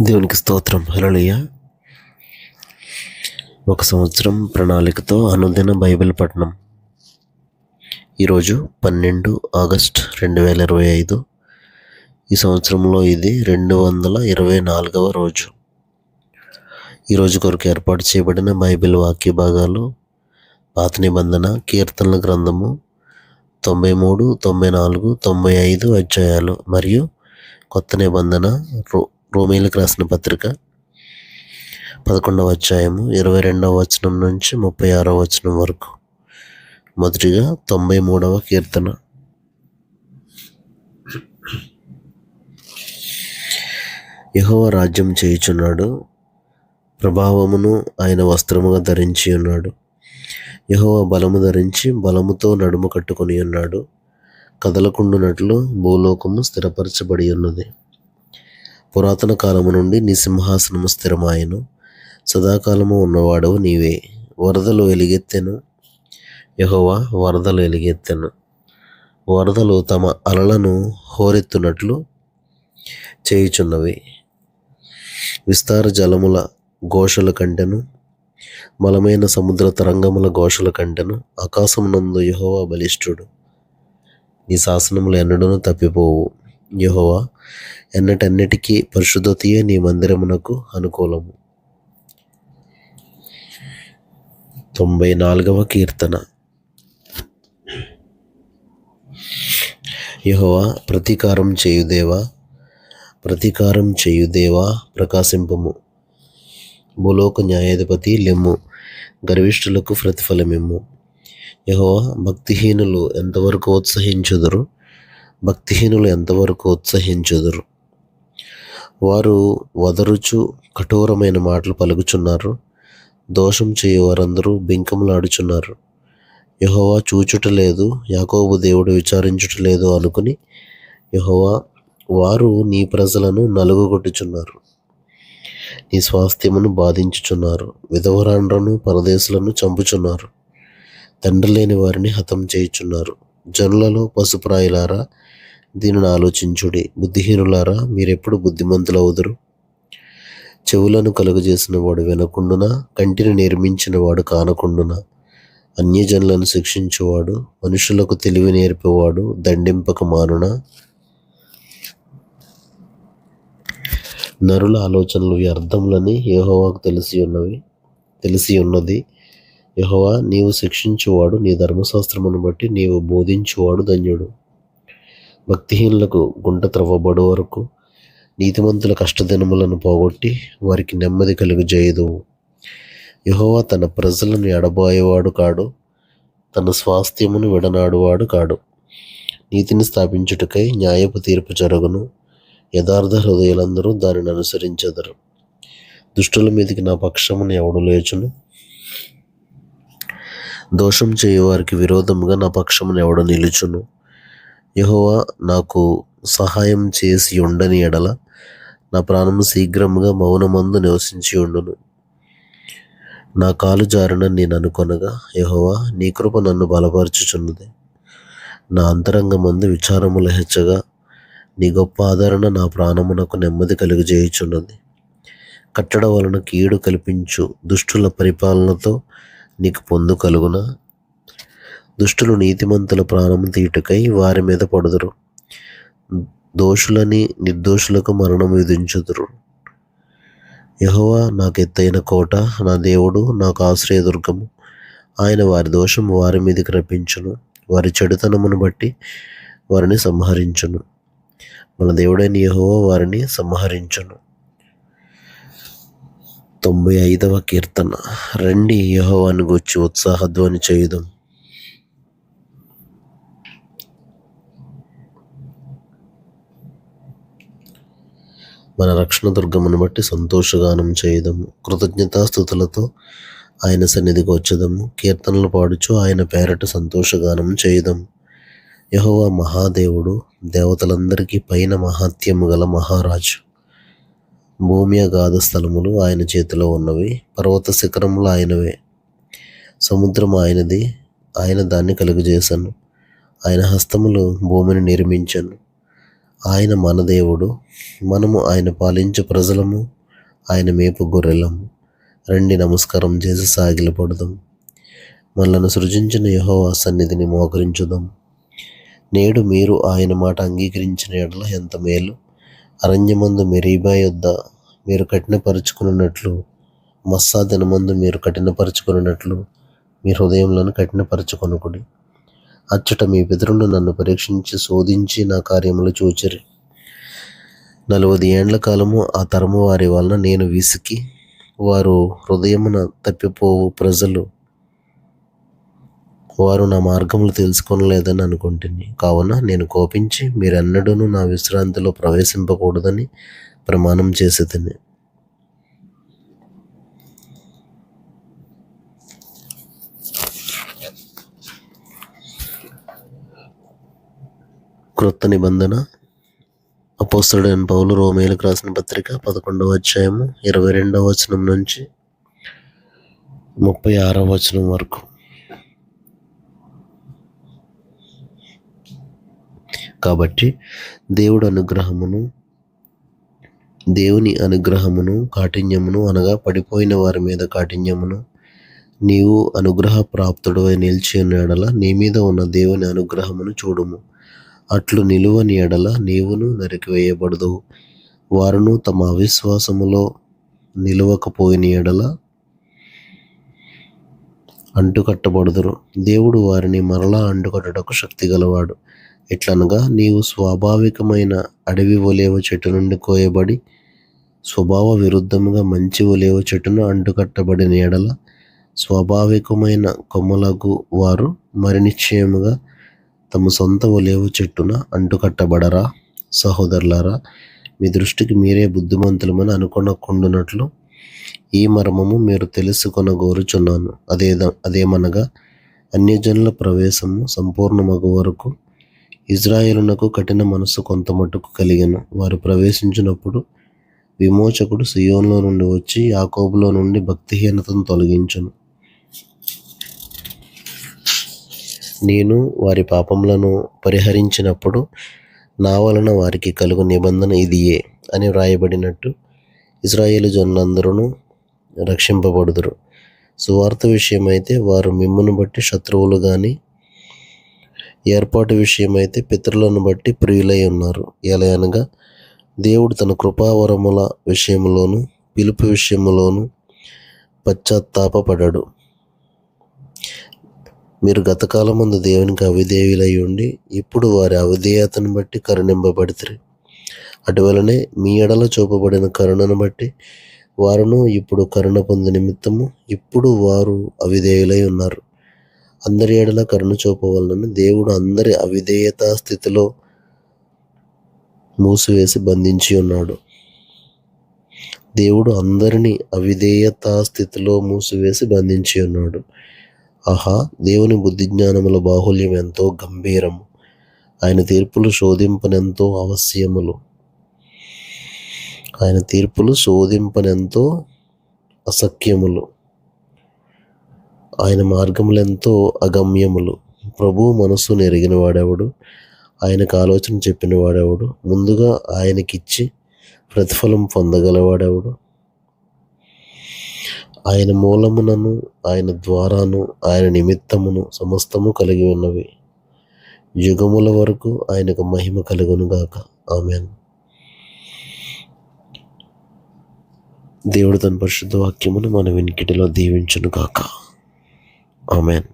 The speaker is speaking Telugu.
దేవునికి స్తోత్రం. హల్లెలూయా. ఒక సంవత్సరం ప్రణాళికతో అనుదిన బైబిల్ పఠనం. ఈరోజు 12 ఆగస్ట్ 2025. ఈ సంవత్సరంలో ఇది 224వ రోజు. ఈరోజు కొరకు ఏర్పాటు చేయబడిన బైబిల్ వాక్య భాగాలు: పాత నిబంధన కీర్తనల గ్రంథము 93, 94, 95 అధ్యాయాలు మరియు కొత్త నిబంధన రోమీయులకు రాసిన పత్రిక 11వ అధ్యాయము 22వ వచనం నుంచి 36వ వచనం వరకు. మొదటిగా 93వ కీర్తన. యెహోవా రాజ్యం చేయుచున్నాడు, ప్రభావమును ఆయన వస్త్రముగా ధరించి ఉన్నాడు. యెహోవా బలము ధరించి బలముతో నడుము కట్టుకొని ఉన్నాడు. కదలకుండునట్లు భూలోకము స్థిరపరచబడి ఉన్నది. పురాతన కాలము నుండి నీ సింహాసనము స్థిరమాయెను, సదాకాలము ఉన్నవాడవు నీవే. వరదలు ఎలుగెత్తెను, యెహోవా వరదలు ఎలుగెత్తెను. వరదలు తమ అలలను హోరెత్తునట్లు చేయుచున్నవి. విస్తార జలముల ఘోషల కంటెను, బలమైన సముద్ర తరంగముల ఘోషల కంటెను ఆకాశమునందు యెహోవా బలిష్ఠుడు. నీ శాసనములు ఎన్నడూను తప్పిపోవు. యెహోవా ఎన్నటన్నిటికీ పరిశుద్ధతయే నీ మందిరమునకు అనుకూలము. 94వ కీర్తన. యెహోవా ప్రతీకారం చేయుదేవా, ప్రతీకారం చేయుదేవా ప్రకాశింపుము. భూలోక న్యాయాధిపతి లెమ్ము, గర్విష్ఠులకు ప్రతిఫలమిమ్ము. యెహోవా భక్తిహీనులు ఎంతవరకు ఉత్సహించుదురు, భక్తిహీనులు ఎంతవరకు ఉత్సహించుదురు. వారు వదరుచు కఠోరమైన మాటలు పలుకుచున్నారు. దోషం చేయువారందరూ బింకములాడుచున్నారు. యెహోవా చూచుట లేదు, యాకోబు దేవుడు విచారించుట లేదు అనుకుని యెహోవా వారు నీ ప్రజలను నలుగుగొట్టుచున్నారు, నీ స్వాస్థ్యమును బాధించుచున్నారు. విధవరాండ్రను పరదేశులను చంపుచున్నారు, తండ్రి లేని వారిని హతం చేయుచున్నారు. జనులలో పశుప్రాయులారా, దీనిని ఆలోచించుడి. బుద్ధిహీనులారా, మీరెప్పుడు బుద్ధిమంతులవుదురు? చెవులను కలుగజేసిన వాడు వినకుండునా, కంటిని నిర్మించిన వాడు కానకుండునా? అన్యజనులను శిక్షించువాడు, మనుషులకు తెలివి నేర్పేవాడు దండింపక మానునా? నరుల ఆలోచనలు వ్యర్థములని యెహోవాకు తెలిసి ఉన్నది. యెహోవా, నీవు శిక్షించువాడు, నీ ధర్మశాస్త్రమును బట్టి నీవు బోధించువాడు ధన్యుడు. భక్తిహీనులకు గుంట త్రవ్వబడు వరకు, నీతిమంతుల కష్టదినములను పోగొట్టి వారికి నెమ్మది కలుగజేయుదువు. యెహోవా తన ప్రజలను ఎడబాయేవాడు కాడు, తన స్వాస్థ్యమును విడనాడువాడు కాడు. నీతిని స్థాపించుటకై న్యాయపు తీర్పు జరుగును, యథార్థ హృదయులందరూ దానిని అనుసరించెదరు. దుష్టుల మీదికి నా పక్షమును ఎవడు లేచును? దోషం చేయువారికి విరోధముగా నా పక్షమును ఎవడు నిలుచును? యెహోవా నాకు సహాయం చేసి ఉండని ఎడల నా ప్రాణము శీఘ్రముగా మౌనమందు నివసించి ఉండును. నా కాలు జారిన నేను అనుకొనగా, యెహోవా నీ కృప నన్ను బలపరచుచున్నది. నా అంతరంగమందు విచారములు హెచ్చగా, నీ గొప్ప ఆదరణ నా ప్రాణమునకు నెమ్మది కలుగజేయుచున్నది. కట్టడ వలన కీడు కల్పించు దుష్టుల పరిపాలనతో నీకు పొందు కలుగునా? దుష్టులు నీతిమంతుల ప్రాణము తీయుటకై వారి మీద పడుదురు. దోషులని నిర్దోషులకు మరణం విధించుదురు. యెహోవా నాకు ఎత్తైన కోట, నా దేవుడు నాకు ఆశ్రయదుర్గము. ఆయన వారి దోషం వారి మీదకి రప్పించును, వారి చెడుతనమును బట్టి వారిని సంహరించును. మన దేవుడైన యెహోవా వారిని సంహరించును. 95వ కీర్తన. రండి, యెహోవాను గూర్చి ఉత్సాహధ్వని చేయుదాం. మన రక్షణ దుర్గమును బట్టి సంతోషగానం చేయుదము. కృతజ్ఞతాస్తుతులతో ఆయన సన్నిధికి వచ్చేదము. కీర్తనలు పాడుచు ఆయన పేరట సంతోషగానం చేయుదము. యెహోవా మహాదేవుడు, దేవతలందరికీ పైన మహాత్యము గల మహారాజు. భూమి అగాధ స్థలములు ఆయన చేతిలో ఉన్నవి, పర్వత శిఖరములు ఆయనవే. సముద్రం ఆయనది, ఆయన దాన్ని కలుగజేశాను. ఆయన హస్తములు భూమిని నిర్మించెను. ఆయన మన దేవుడు, మనము ఆయన పాలించు ప్రజలము, ఆయన మేపు గొర్రెలము. రండి నమస్కారం చేసి సాగిలపడదాం. మనలను సృజించిన యెహోవా సన్నిధిని మోకరించుదాం. నేడు మీరు ఆయన మాట అంగీకరించిన ఎడల ఎంత మేలు. అరణ్యమందు మెరీబా యొద్ద మీరు కఠినపరుచుకున్నట్లు, మస్సా దినమందు మీరు కఠినపరుచుకున్నట్లు మీ హృదయములను కఠినపరచుకొనుకుడి. అచ్చట మీ పితరులు నన్ను పరీక్షించి శోధించి నా కార్యములు చూచిరి. 40 ఏండ్ల కాలము ఆ తరము వారి వలన నేను విసికి, వారు హృదయమున తప్పిపోవు ప్రజలు, వారు నా మార్గములు తెలుసుకొనలేదని అనుకుంటుని. కావున నేను కోపించి మీరెన్నడూనూ నా విశ్రాంతిలో ప్రవేశింపకూడదని ప్రమాణం చేసేదని. క్రొత్త నిబంధన. అపోస్తలుడైన పౌలు రోమీయులకు రాసిన పత్రిక 11వ అధ్యాయము 22వ వచనం నుంచి 36వ వచనం వరకు. కాబట్టి దేవుని అనుగ్రహమును కాఠిన్యమును, అనగా పడిపోయిన వారి మీద కాఠిన్యమును, నీవు అనుగ్రహ ప్రాప్తుడవై నిలిచి ఉన్న ఎడల నీ మీద ఉన్న దేవుని అనుగ్రహమును చూడుము. అట్లు నిలువని ఎడల నీవును నరికివేయబడదువు. వారును తమ అవిశ్వాసములో నిలువకపోయిన ఎడల అంటుకట్టబడుదురు. దేవుడు వారిని మరలా అంటుకట్టుటకు శక్తి గలవాడు. ఎట్లనగా నీవు స్వాభావికమైన అడవి ఒలీవ చెట్టు నుండి కోయబడి స్వభావ విరుద్ధముగా మంచి ఒలీవ చెట్టును అంటుకట్టబడిన ఎడల స్వాభావికమైన కొమ్మలకు వారు మరి నిశ్చయముగా తమ సొంత ఒలీవ చెట్టున అంటుకట్టబడరా? సహోదరులారా, మీ దృష్టికి మీరే బుద్ధిమంతులమని అనుకొనకుండునట్లు ఈ మర్మము మీరు తెలుసుకొనగోరుచున్నాను. అదేమనగా అన్యజనుల ప్రవేశము సంపూర్ణమగు వరకు ఇజ్రాయేలునకు కఠిన మనస్సు కొంత మట్టుకు కలిగెను. వారు ప్రవేశించినప్పుడు విమోచకుడు సియోనులో నుండి వచ్చి యాకోబులో నుండి భక్తిహీనతను తొలగించును. నేను వారి పాపములను పరిహరించినప్పుడు నా వలన వారికి కలుగు నిబంధన ఇదియే అని వ్రాయబడినట్టు ఇశ్రాయేలు జనులందరూ రక్షింపబడుదురు. సువార్త విషయమైతే వారు మిమ్మును బట్టి శత్రువులు గాని, ఏర్పాటు విషయమైతే పితరులను బట్టి ప్రియులై ఉన్నారు. ఎలయనగా దేవుడు తన కృపావరముల విషయములోను పిలుపు విషయములోను పశ్చాత్తాపపడడు. మీరు గతకాలమందు దేవునికి అవిధేయులై ఉండి ఇప్పుడు వారి అవిధేయతను బట్టి కరుణింపబడితిరి. అటువలనే మీ ఎడల చూపబడిన కరుణను బట్టి వారును ఇప్పుడు కరుణ పొందు నిమిత్తము ఇప్పుడు వారు అవిధేయులై ఉన్నారు. అందరి ఎడల కరుణ చూపవలనని దేవుడు అందరి అవిధేయతా స్థితిలో మూసివేసి బంధించి ఉన్నాడు. దేవుడు అందరినీ అవిధేయతా స్థితిలో మూసివేసి బంధించి ఉన్నాడు. ఆహా, దేవుని బుద్ధి జ్ఞానముల బాహుల్యం ఎంతో గంభీరము, ఆయన తీర్పులు శోధింపనెంతో అవశ్యములు. ఆయన తీర్పులు శోధింపనెంతో అసఖ్యములు, ఆయన మార్గములెంతో అగమ్యములు. ప్రభువు మనస్సును ఎరిగిన వాడెవడు? ఆయనకు ఆలోచన చెప్పిన వాడెవడు? ముందుగా ఆయనకిచ్చి ప్రతిఫలం పొందగలవాడెవడు? ఆయన మూలమునను, ఆయన ద్వారాను, ఆయన నిమిత్తమును సమస్తము కలిగి ఉన్నవి. యుగముల వరకు ఆయనకు మహిమ కలుగునుగాక. ఆమేన్. దేవుడు తన పరిశుద్ధ వాక్యమును మన వినికిడిలో దీవించునుగాక. ఆమేన్.